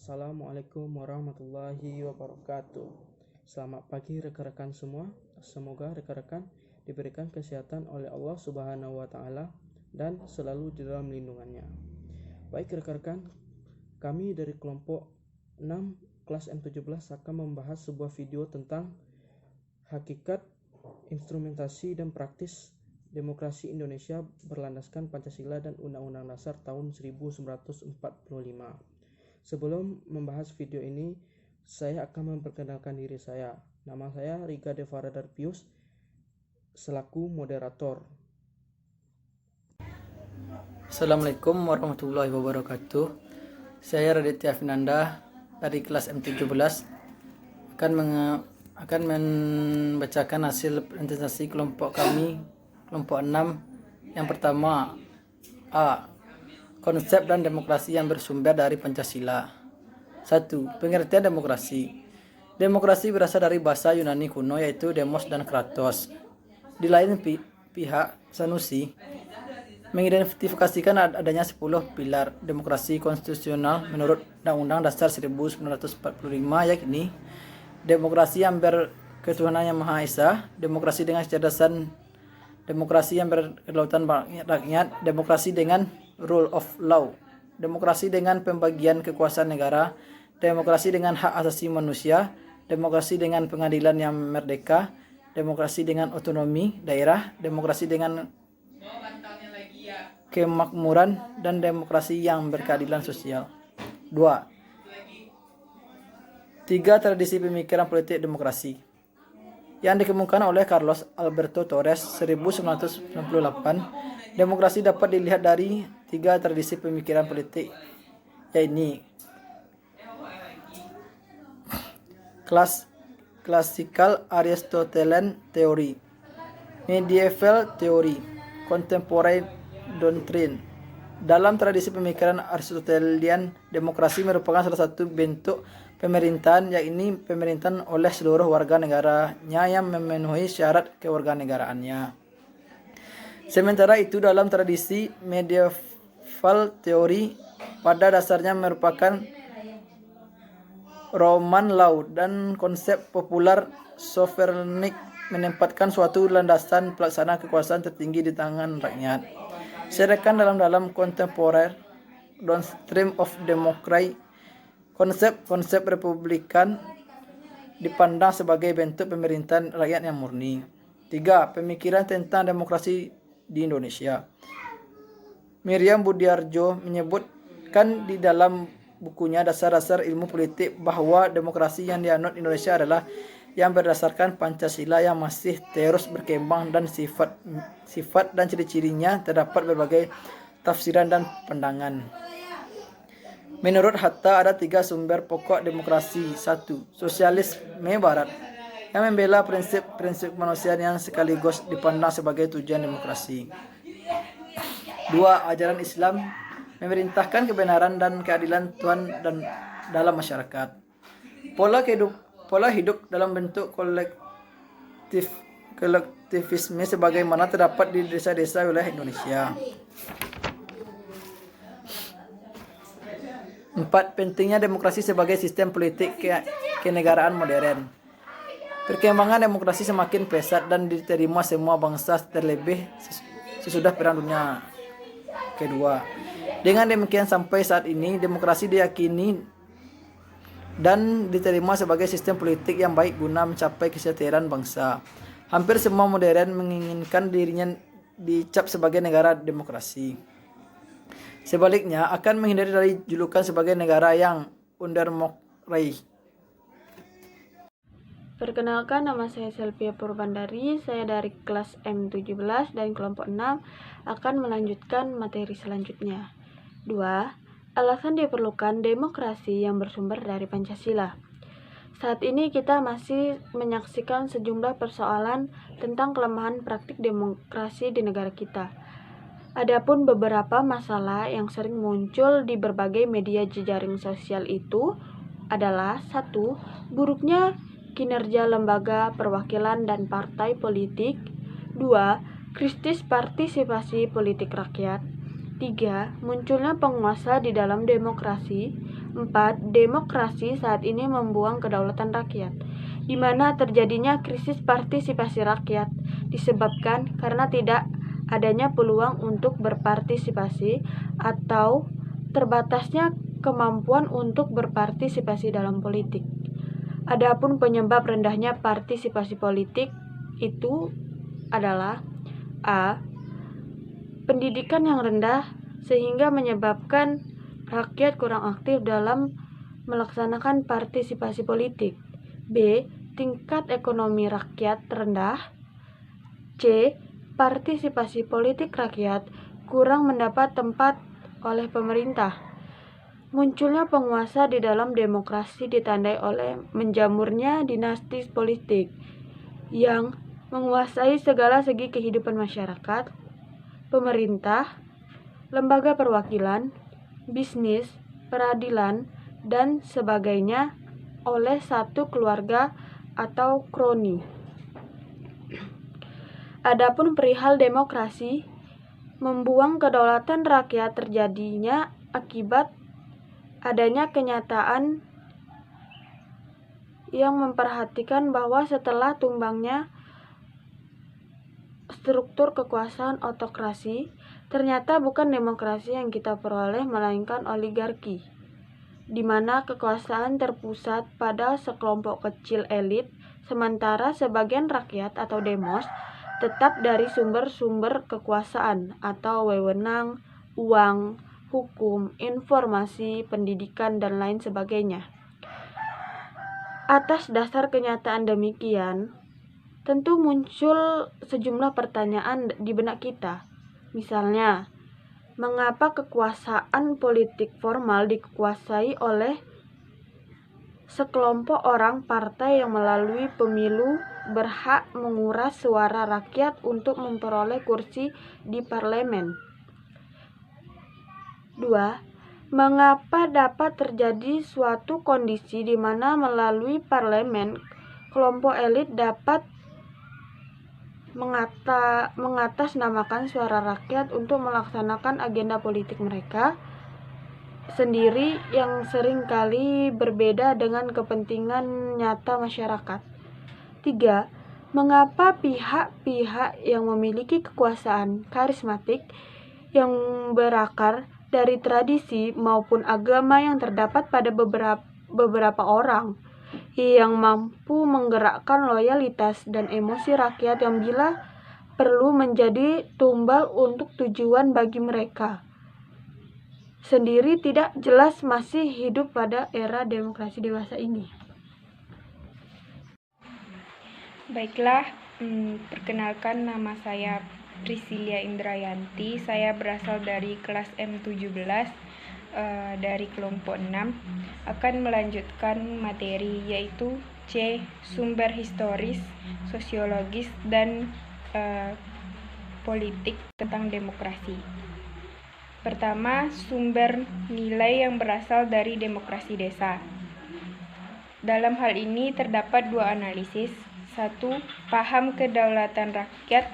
Assalamualaikum warahmatullahi wabarakatuh. Selamat pagi rekan-rekan semua. Semoga rekan-rekan diberikan kesehatan oleh Allah Subhanahu wa taala dan selalu di dalam lindungannya. Baik rekan-rekan, kami dari kelompok 6 kelas M17 akan membahas sebuah video tentang hakikat, instrumentasi dan praktis demokrasi Indonesia berlandaskan Pancasila dan Undang-Undang Dasar tahun 1945. Sebelum membahas video ini, saya akan memperkenalkan diri saya. Nama saya Riga Devara Darpius, selaku moderator. Assalamualaikum warahmatullahi wabarakatuh. Saya Raditya Finanda dari kelas M17 akan membacakan hasil presentasi kelompok kami, kelompok 6. Yang pertama, A. Konsep dan demokrasi yang bersumber dari Pancasila. 1. Pengertian demokrasi. Demokrasi berasal dari bahasa Yunani kuno yaitu demos dan kratos. Di lain pihak, Sanusi mengidentifikasikan adanya 10 pilar demokrasi konstitusional menurut Undang-Undang Dasar 1945, yakni demokrasi yang berketuhanan yang Maha Esa, demokrasi dengan kecerdasan, demokrasi yang berkedaulatan rakyat, demokrasi dengan rule of law, demokrasi dengan pembagian kekuasaan negara, demokrasi dengan hak asasi manusia, demokrasi dengan pengadilan yang merdeka, demokrasi dengan otonomi daerah, demokrasi dengan kemakmuran, dan demokrasi yang berkeadilan sosial. 2. 3 tradisi pemikiran politik demokrasi yang dikemukakan oleh Carlos Alberto Torres 1998. Demokrasi dapat dilihat dari 3 tradisi pemikiran politik, yaitu Classical Aristotelian Theory, Medieval Theory, Contemporary Doctrine. Dalam tradisi pemikiran Aristotelian, demokrasi merupakan salah satu bentuk pemerintahan, yakni pemerintahan oleh seluruh warga negaranya yang memenuhi syarat kewarganegaraannya. Sementara itu, dalam tradisi medieval teori pada dasarnya merupakan Roman law dan konsep popular sovereignty menempatkan suatu landasan pelaksana kekuasaan tertinggi di tangan rakyat. Sedangkan dalam contemporary doctrine of democracy, konsep republikan dipandang sebagai bentuk pemerintahan rakyat yang murni. 3. Pemikiran tentang demokrasi di Indonesia. Miriam Budiarjo menyebutkan di dalam bukunya Dasar-Dasar Ilmu Politik bahwa demokrasi yang dianut Indonesia adalah yang berdasarkan Pancasila yang masih terus berkembang, dan sifat dan ciri-cirinya terdapat berbagai tafsiran dan pandangan. Menurut Hatta ada 3 sumber pokok demokrasi. 1. Sosialisme Barat yang membela prinsip kemanusiaan yang sekaligus dipandang sebagai tujuan demokrasi. 2. Ajaran Islam memerintahkan kebenaran dan keadilan Tuhan dan dalam masyarakat. Pola hidup dalam bentuk kolektivisme sebagaimana terdapat di desa-desa wilayah Indonesia. 4. Pentingnya demokrasi sebagai sistem politik kenegaraan modern. Perkembangan demokrasi semakin pesat dan diterima semua bangsa, terlebih sesudah Perang Dunia Kedua. Dengan demikian, sampai saat ini demokrasi diyakini dan diterima sebagai sistem politik yang baik guna mencapai kesejahteraan bangsa. Hampir semua modern menginginkan dirinya dicap sebagai negara demokrasi. Sebaliknya, akan menghindari dari julukan sebagai negara yang undemokrasi. Perkenalkan, nama saya Selvia Purbandari. Saya dari kelas M17 dan kelompok 6 akan melanjutkan materi selanjutnya. 2. Alasan diperlukan demokrasi yang bersumber dari Pancasila. Saat ini kita masih menyaksikan sejumlah persoalan tentang kelemahan praktik demokrasi di negara kita. Adapun beberapa masalah yang sering muncul di berbagai media jejaring sosial itu adalah: 1. Buruknya kinerja lembaga perwakilan dan partai politik. 2. Krisis partisipasi politik rakyat. 3. Munculnya penguasa di dalam demokrasi. 4. Demokrasi saat ini membuang kedaulatan rakyat, di mana terjadinya krisis partisipasi rakyat disebabkan karena tidak adanya peluang untuk berpartisipasi atau terbatasnya kemampuan untuk berpartisipasi dalam politik. Adapun penyebab rendahnya partisipasi politik itu adalah A. Pendidikan yang rendah sehingga menyebabkan rakyat kurang aktif dalam melaksanakan partisipasi politik. B. Tingkat ekonomi rakyat rendah. C. Partisipasi politik rakyat kurang mendapat tempat oleh pemerintah. Munculnya penguasa di dalam demokrasi ditandai oleh menjamurnya dinasti politik yang menguasai segala segi kehidupan masyarakat, pemerintah, lembaga perwakilan, bisnis, peradilan, dan sebagainya oleh satu keluarga atau kroni. Adapun perihal demokrasi, membuang kedaulatan rakyat terjadinya akibat adanya kenyataan yang memperhatikan bahwa setelah tumbangnya struktur kekuasaan autokrasi, ternyata bukan demokrasi yang kita peroleh melainkan oligarki, di mana kekuasaan terpusat pada sekelompok kecil elit, sementara sebagian rakyat atau demos tetap dari sumber-sumber kekuasaan atau wewenang, uang, hukum, informasi, pendidikan, dan lain sebagainya. Atas dasar kenyataan demikian, tentu muncul sejumlah pertanyaan di benak kita. Misalnya, mengapa kekuasaan politik formal dikuasai oleh sekelompok orang partai yang melalui pemilu berhak menguras suara rakyat untuk memperoleh kursi di parlemen? 2. Mengapa dapat terjadi suatu kondisi di mana melalui parlemen kelompok elit dapat mengatasnamakan suara rakyat untuk melaksanakan agenda politik mereka sendiri yang seringkali berbeda dengan kepentingan nyata masyarakat? 3. Mengapa pihak-pihak yang memiliki kekuasaan karismatik yang berakar dari tradisi maupun agama yang terdapat pada beberapa orang yang mampu menggerakkan loyalitas dan emosi rakyat yang bila perlu menjadi tumbal untuk tujuan bagi mereka sendiri tidak jelas masih hidup pada era demokrasi dewasa ini? Baiklah, perkenalkan nama saya Priscilia Indrayanti. Saya berasal dari kelas M17 dari kelompok 6. Akan melanjutkan materi yaitu C. Sumber historis, sosiologis, dan politik tentang demokrasi. Pertama, sumber nilai yang berasal dari demokrasi desa. Dalam hal ini terdapat dua analisis. 1. Paham kedaulatan rakyat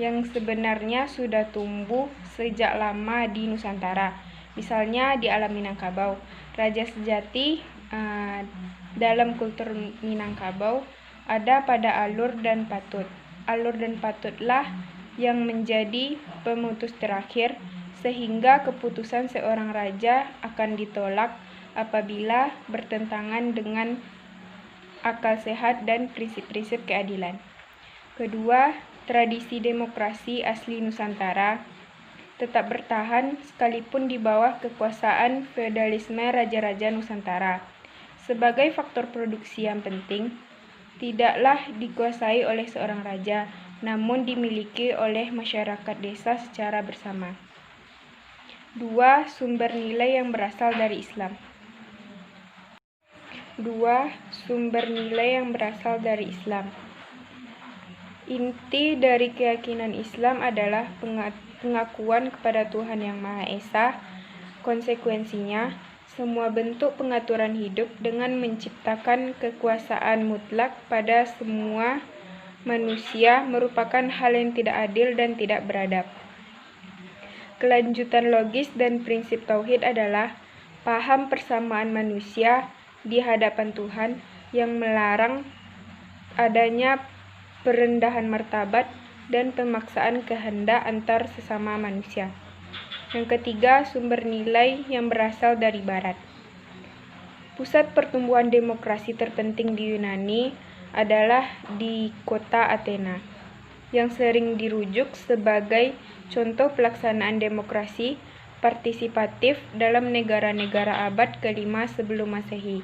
yang sebenarnya sudah tumbuh sejak lama di Nusantara. Misalnya di alam Minangkabau. Raja sejati dalam kultur Minangkabau ada pada Alur dan Patut. Alur dan Patutlah yang menjadi pemutus terakhir, sehingga keputusan seorang raja akan ditolak apabila bertentangan dengan akal sehat dan prinsip-prinsip keadilan. Kedua, tradisi demokrasi asli Nusantara tetap bertahan sekalipun di bawah kekuasaan feodalisme raja-raja Nusantara. Sebagai faktor produksi yang penting, tidaklah dikuasai oleh seorang raja, namun dimiliki oleh masyarakat desa secara bersama. 2. Sumber nilai yang berasal dari Islam. 2. Sumber nilai yang berasal dari Islam. Inti dari keyakinan Islam adalah pengakuan kepada Tuhan Yang Maha Esa. Konsekuensinya, semua bentuk pengaturan hidup dengan menciptakan kekuasaan mutlak pada semua manusia merupakan hal yang tidak adil dan tidak beradab. Kelanjutan logis dan prinsip tauhid adalah paham persamaan manusia di hadapan Tuhan yang melarang adanya perendahan martabat dan pemaksaan kehendak antar sesama manusia. Yang ketiga, sumber nilai yang berasal dari Barat. Pusat pertumbuhan demokrasi terpenting di Yunani adalah di kota Athena, yang sering dirujuk sebagai contoh pelaksanaan demokrasi partisipatif dalam negara-negara abad ke-5 sebelum Masehi.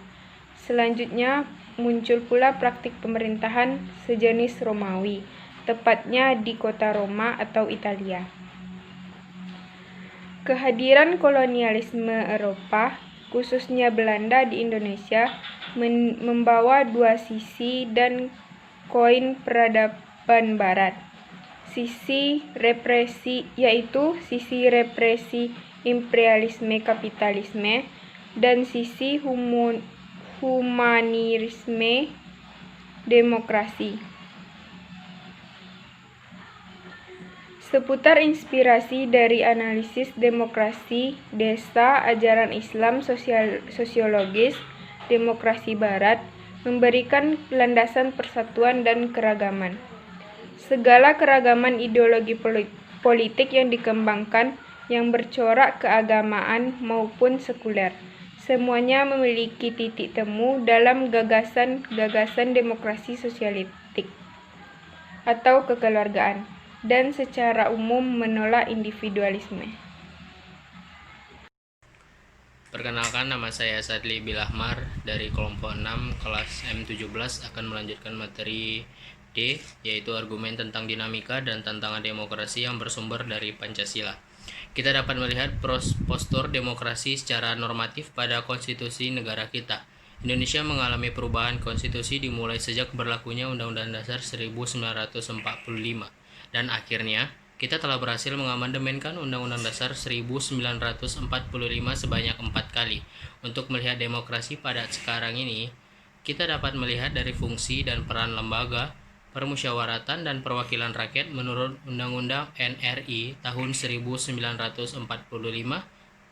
Selanjutnya muncul pula praktik pemerintahan sejenis Romawi, tepatnya di kota Roma atau Italia. Kehadiran kolonialisme Eropa, khususnya Belanda di Indonesia, membawa dua sisi dan koin peradaban Barat. Sisi represi, yaitu sisi represi imperialisme kapitalisme, dan sisi humanisme demokrasi. Seputar inspirasi dari analisis demokrasi desa ajaran Islam sosiologis, demokrasi Barat memberikan landasan persatuan dan keragaman. Segala keragaman ideologi politik yang dikembangkan yang bercorak keagamaan maupun sekuler, semuanya memiliki titik temu dalam gagasan demokrasi sosialistik atau kekeluargaan, dan secara umum menolak individualisme. Perkenalkan, nama saya Sadli Bilahmar dari kelompok 6 kelas M17 akan melanjutkan materi D, yaitu argumen tentang dinamika dan tantangan demokrasi yang bersumber dari Pancasila. Kita dapat melihat postur demokrasi secara normatif pada konstitusi negara kita. Indonesia mengalami perubahan konstitusi dimulai sejak berlakunya Undang-Undang Dasar 1945, dan akhirnya kita telah berhasil mengamandemenkan Undang-Undang Dasar 1945 sebanyak 4 kali. Untuk melihat demokrasi pada sekarang ini, kita dapat melihat dari fungsi dan peran lembaga permusyawaratan dan perwakilan rakyat menurut Undang-Undang NRI tahun 1945,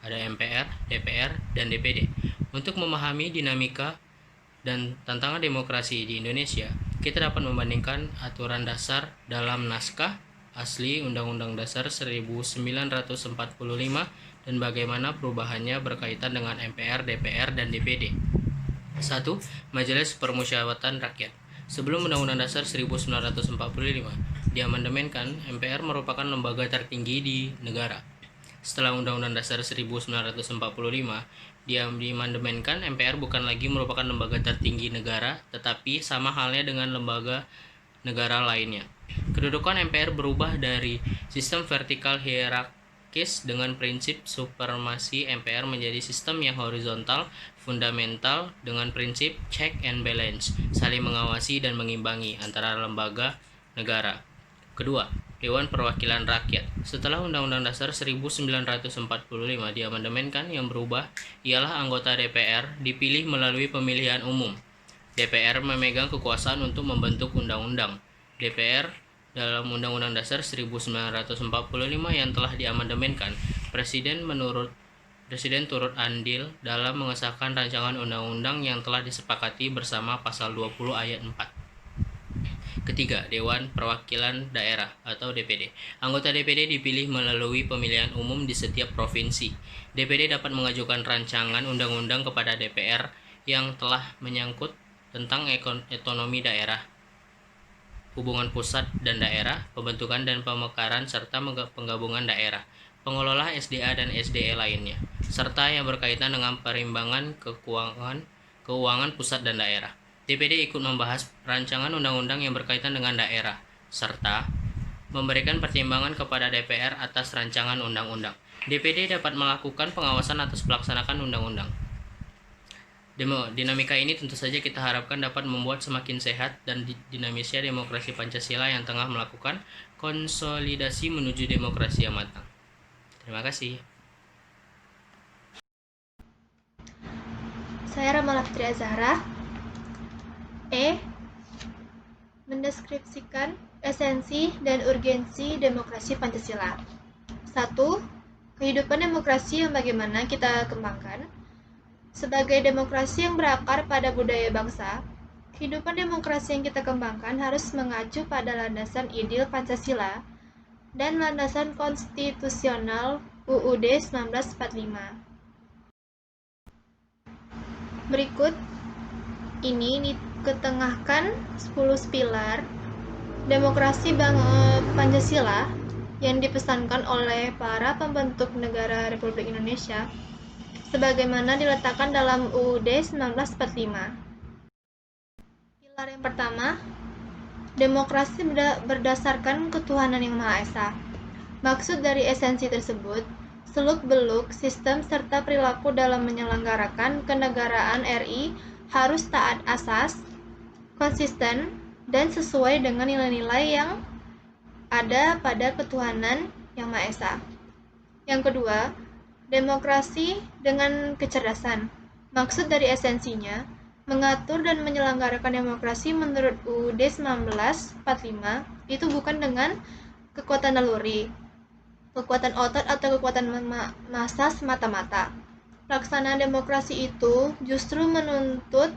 ada MPR, DPR, dan DPD. Untuk memahami dinamika dan tantangan demokrasi di Indonesia, kita dapat membandingkan aturan dasar dalam naskah asli Undang-Undang Dasar 1945 dan bagaimana perubahannya berkaitan dengan MPR, DPR, dan DPD. 1. Majelis Permusyawaratan Rakyat. Sebelum Undang-Undang Dasar 1945 diamandemenkan, MPR merupakan lembaga tertinggi di negara. Setelah Undang-Undang Dasar 1945 diamandemenkan, MPR bukan lagi merupakan lembaga tertinggi negara, tetapi sama halnya dengan lembaga negara lainnya. Kedudukan MPR berubah dari sistem vertikal hierarkis dengan prinsip supremasi MPR menjadi sistem yang horizontal fundamental dengan prinsip check and balance, saling mengawasi dan mengimbangi antara lembaga negara. Kedua, Dewan Perwakilan Rakyat. Setelah Undang-Undang Dasar 1945 diamandemenkan, yang berubah ialah anggota DPR dipilih melalui pemilihan umum. DPR memegang kekuasaan untuk membentuk undang-undang. DPR dalam Undang-Undang Dasar 1945 yang telah diamandemenkan, Presiden turut andil dalam mengesahkan rancangan undang-undang yang telah disepakati bersama pasal 20 ayat 4. Ketiga, Dewan Perwakilan Daerah atau DPD. Anggota DPD dipilih melalui pemilihan umum di setiap provinsi. DPD dapat mengajukan rancangan undang-undang kepada DPR yang telah menyangkut tentang otonomi daerah, hubungan pusat dan daerah, pembentukan dan pemekaran serta penggabungan daerah, pengelola SDA dan SDE lainnya, serta yang berkaitan dengan perimbangan keuangan pusat dan daerah. DPD ikut membahas rancangan undang-undang yang berkaitan dengan daerah, serta memberikan pertimbangan kepada DPR atas rancangan undang-undang. DPD dapat melakukan pengawasan atas pelaksanaan undang-undang. Dinamika ini tentu saja kita harapkan dapat membuat semakin sehat dan dinamisnya demokrasi Pancasila yang tengah melakukan konsolidasi menuju demokrasi yang matang. Terima kasih. Saya Ramala Fitri Azhara. Mendeskripsikan esensi dan urgensi demokrasi Pancasila. 1. Kehidupan demokrasi yang bagaimana kita kembangkan. Sebagai demokrasi yang berakar pada budaya bangsa, kehidupan demokrasi yang kita kembangkan harus mengacu pada landasan ideal Pancasila dan landasan konstitusional UUD 1945. Berikut ini diketengahkan 10 pilar demokrasi Pancasila yang dipesankan oleh para pembentuk negara Republik Indonesia sebagaimana diletakkan dalam UUD 1945. Pilar yang pertama, demokrasi berdasarkan ketuhanan yang Maha Esa. Maksud dari esensi tersebut, seluk-beluk sistem serta perilaku dalam menyelenggarakan kenegaraan RI harus taat asas, konsisten, dan sesuai dengan nilai-nilai yang ada pada ketuhanan yang Maha Esa. Yang kedua, demokrasi dengan kecerdasan. Maksud dari esensinya, mengatur dan menyelenggarakan demokrasi menurut UUD 1945 itu bukan dengan kekuatan naluri, kekuatan otot atau kekuatan massa semata-mata. Pelaksanaan demokrasi itu justru menuntut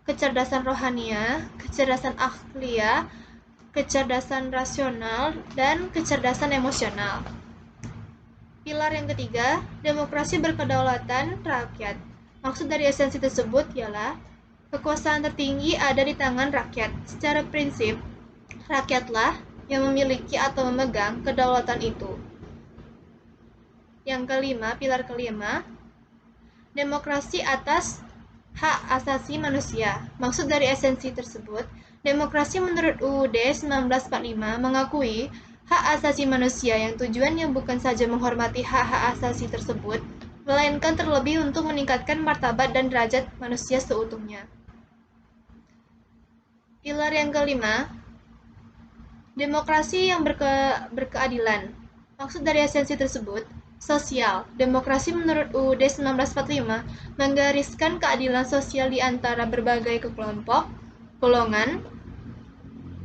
kecerdasan rohaniah, kecerdasan akhliyah, kecerdasan rasional, dan kecerdasan emosional. Pilar yang ketiga, demokrasi berkedaulatan rakyat. Maksud dari esensi tersebut ialah kekuasaan tertinggi ada di tangan rakyat. Secara prinsip, rakyatlah yang memiliki atau memegang kedaulatan itu. Yang kelima, pilar kelima, demokrasi atas hak asasi manusia. Maksud dari esensi tersebut, demokrasi menurut UUD 1945 mengakui hak asasi manusia yang tujuannya bukan saja menghormati hak-hak asasi tersebut, melainkan terlebih untuk meningkatkan martabat dan derajat manusia seutuhnya. Pilar yang kelima, demokrasi yang berkeadilan. Maksud dari esensi tersebut, sosial. Demokrasi menurut UUD 1945 menggariskan keadilan sosial di antara berbagai kelompok, golongan,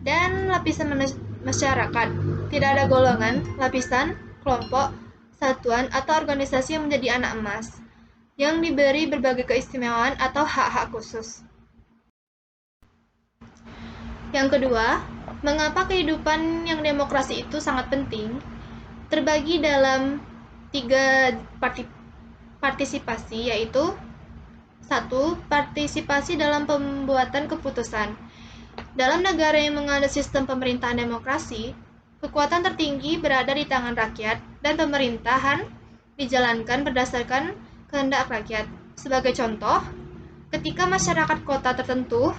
dan lapisan masyarakat. Tidak ada golongan, lapisan, kelompok, satuan, atau organisasi yang menjadi anak emas, yang diberi berbagai keistimewaan atau hak-hak khusus. Yang kedua, mengapa kehidupan yang demokrasi itu sangat penting? Terbagi dalam 3 partisipasi, yaitu 1. Partisipasi dalam pembuatan keputusan. Dalam negara yang menganut sistem pemerintahan demokrasi, kekuatan tertinggi berada di tangan rakyat dan pemerintahan dijalankan berdasarkan kehendak rakyat. Sebagai contoh, ketika masyarakat kota tertentu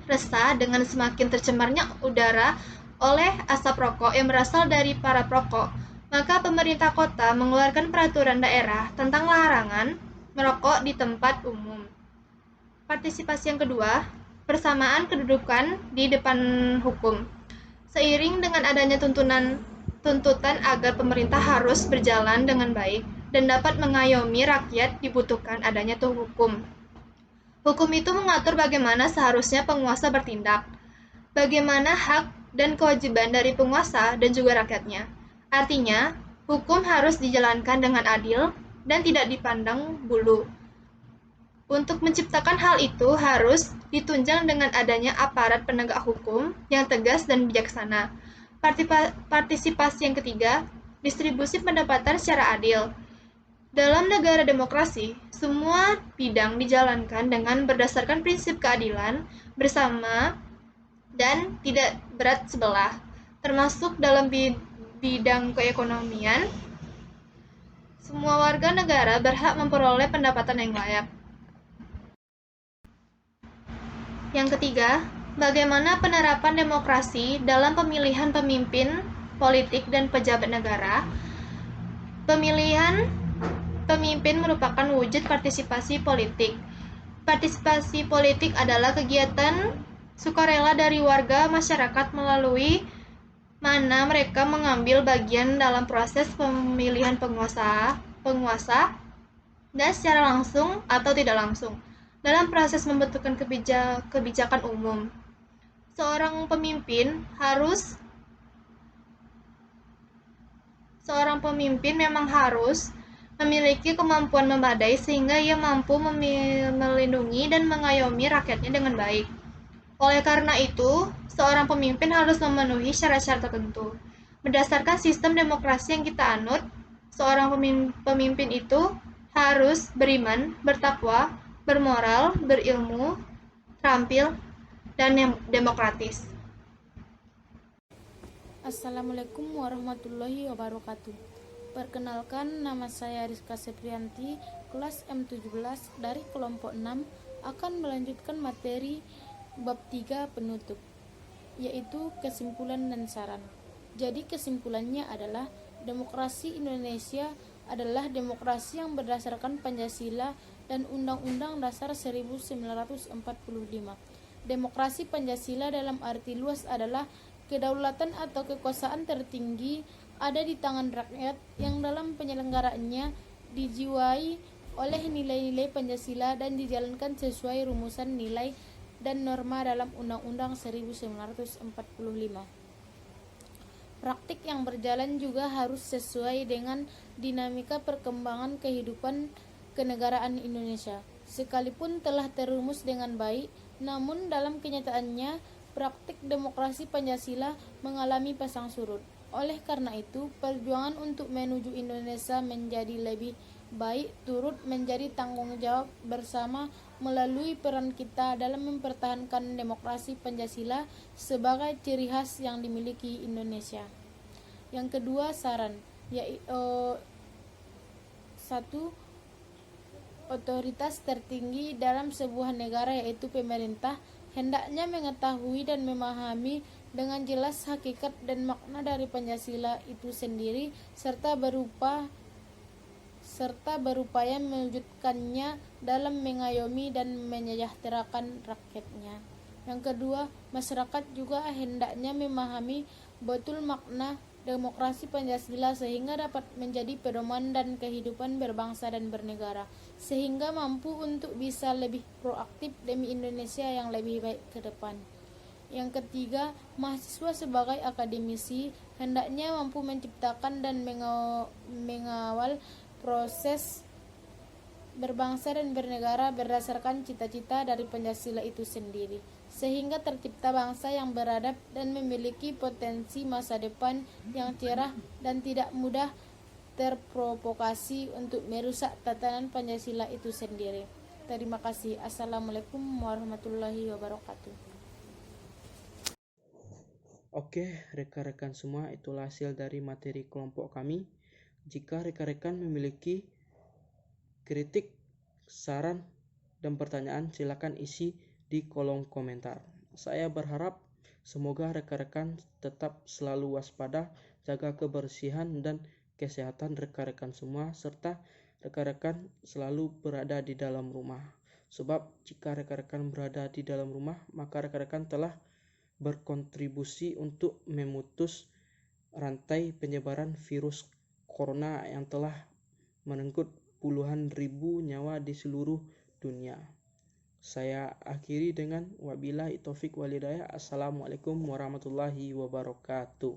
resah dengan semakin tercemarnya udara oleh asap rokok yang berasal dari para perokok, maka pemerintah kota mengeluarkan peraturan daerah tentang larangan merokok di tempat umum. Partisipasi yang kedua, persamaan kedudukan di depan hukum. Seiring dengan adanya tuntutan agar pemerintah harus berjalan dengan baik dan dapat mengayomi rakyat, dibutuhkan adanya hukum. Hukum itu mengatur bagaimana seharusnya penguasa bertindak, bagaimana hak dan kewajiban dari penguasa dan juga rakyatnya. Artinya, hukum harus dijalankan dengan adil dan tidak dipandang bulu. Untuk menciptakan hal itu harus ditunjang dengan adanya aparat penegak hukum yang tegas dan bijaksana. Partisipasi yang ketiga, distribusi pendapatan secara adil. Dalam negara demokrasi, semua bidang dijalankan dengan berdasarkan prinsip keadilan bersama dan tidak berat sebelah, termasuk dalam bidang keekonomian. Semua warga negara berhak memperoleh pendapatan yang layak. Yang ketiga, bagaimana penerapan demokrasi dalam pemilihan pemimpin politik dan pejabat negara. Pemilihan pemimpin merupakan wujud partisipasi politik. Partisipasi politik adalah kegiatan sukarela dari warga masyarakat melalui mana mereka mengambil bagian dalam proses pemilihan penguasa dan secara langsung atau tidak langsung dalam proses membentukkan kebijakan umum. Seorang pemimpin memang harus memiliki kemampuan memadai sehingga ia mampu melindungi dan mengayomi rakyatnya dengan baik. Oleh karena itu, seorang pemimpin harus memenuhi syarat-syarat tertentu. Berdasarkan sistem demokrasi yang kita anut, seorang pemimpin itu harus beriman, bertakwa, bermoral, berilmu, terampil, dan demokratis. Assalamualaikum warahmatullahi wabarakatuh. Perkenalkan, nama saya Rizka Seprianti, kelas M17 dari kelompok 6, akan melanjutkan materi bab 3 penutup, yaitu kesimpulan dan saran. Jadi kesimpulannya adalah demokrasi Indonesia adalah demokrasi yang berdasarkan Pancasila dan Undang-Undang Dasar 1945. Demokrasi Pancasila dalam arti luas adalah kedaulatan atau kekuasaan tertinggi ada di tangan rakyat yang dalam penyelenggaraannya dijiwai oleh nilai-nilai Pancasila dan dijalankan sesuai rumusan nilai dan norma dalam Undang-Undang 1945. Praktik yang berjalan juga harus sesuai dengan dinamika perkembangan kehidupan kenegaraan Indonesia. Sekalipun telah terumus dengan baik, namun dalam kenyataannya praktik demokrasi Pancasila mengalami pasang surut. Oleh karena itu, perjuangan untuk menuju Indonesia menjadi lebih baik turut menjadi tanggung jawab bersama melalui peran kita dalam mempertahankan demokrasi Pancasila sebagai ciri khas yang dimiliki Indonesia. Yang kedua, saran, yaitu 1. Otoritas tertinggi dalam sebuah negara yaitu pemerintah hendaknya mengetahui dan memahami dengan jelas hakikat dan makna dari Pancasila itu sendiri serta berupaya mewujudkannya dalam mengayomi dan menyejahterakan rakyatnya. Yang kedua, masyarakat juga hendaknya memahami betul makna demokrasi Pancasila sehingga dapat menjadi pedoman dan kehidupan berbangsa dan bernegara, sehingga mampu untuk bisa lebih proaktif demi Indonesia yang lebih baik ke depan. Yang ketiga, mahasiswa sebagai akademisi hendaknya mampu menciptakan dan mengawal proses berbangsa dan bernegara berdasarkan cita-cita dari Pancasila itu sendiri, sehingga tercipta bangsa yang beradab dan memiliki potensi masa depan yang cerah dan tidak mudah terprovokasi untuk merusak tatanan Pancasila itu sendiri. Terima kasih. Assalamualaikum warahmatullahi wabarakatuh. Oke, rekan-rekan semua, itulah hasil dari materi kelompok kami. Jika rekan-rekan memiliki kritik, saran, dan pertanyaan, silakan isi di kolom komentar. Saya berharap semoga rekan-rekan tetap selalu waspada, jaga kebersihan dan kesehatan rekan-rekan semua, serta rekan-rekan selalu berada di dalam rumah. Sebab jika rekan-rekan berada di dalam rumah, maka rekan-rekan telah berkontribusi untuk memutus rantai penyebaran virus corona yang telah merenggut puluhan ribu nyawa di seluruh dunia. Saya akhiri dengan wabillahi taufik walhidayah. Assalamualaikum warahmatullahi wabarakatuh.